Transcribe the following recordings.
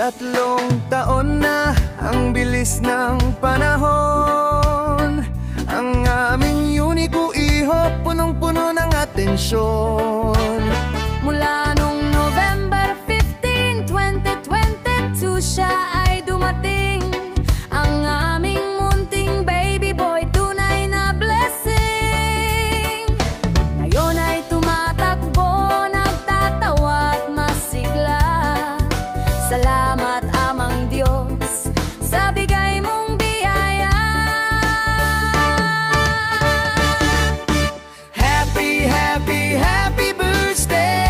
3 taon na, ang bilis ng panahon. Ang aming unique iho, punong-puno ng atensyon. Mula nung November 15, 2022 siya ay dumating. Ang aming munting baby boy, tunay na blessing. Ngayon ay tumatakbo, nagtatawa at masigla. Salamat Amang Diyos sa bigay mong biyaya. Happy, happy, happy birthday,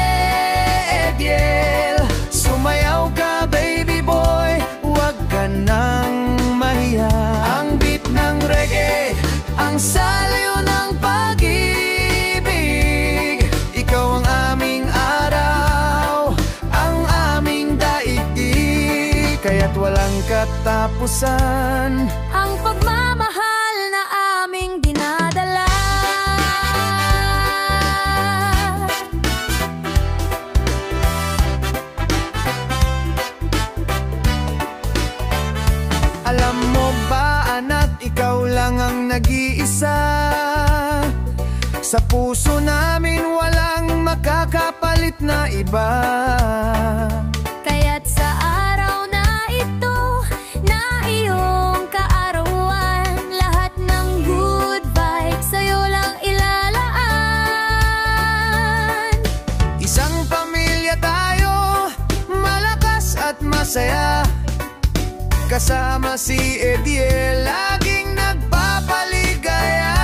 Ediel. Sumayaw ka, baby boy, huwag ka nang mahiya. Ang beat ng reggae, ang saliw ng pag-ibig. Ikaw ang aming araw, ang aming daigdig. Kaya't walang katapusan Ang pagmamahal na aming dinadala. Alam mo ba, anak, ikaw lang ang nag-iisa. Sa puso namin walang makakapalit na iba. Kaya't sa araw na ito, na iyong kaarawan, lahat ng good vibes sa'yo lang ilalaan. Isang pamilya tayo, malakas at masaya. Kasama si Ediel, laging nagpapaligaya.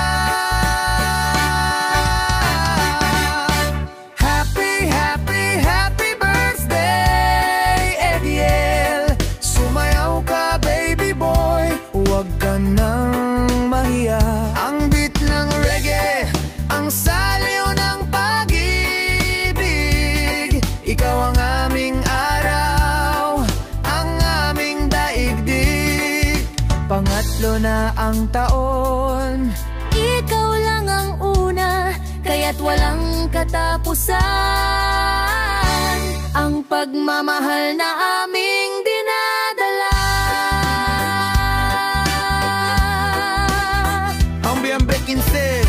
Happy, happy, happy birthday, Ediel. Sumayaw ka, baby boy, huwag ka nang mahiya. Ang beat ng reggae, ang saliw ng pag-ibig. Ikaw ang aming araw, ang aming daigdig. Pangatlo na ang taon, Ikaw lang ang una, kaya't walang katapusan. Ang pagmamahal na aming dinadala. Ambiambe 15,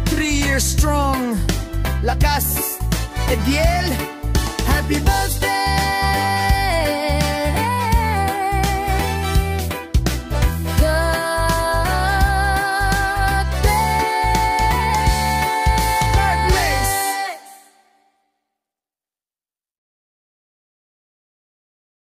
3 years strong. Lakas, Ediel.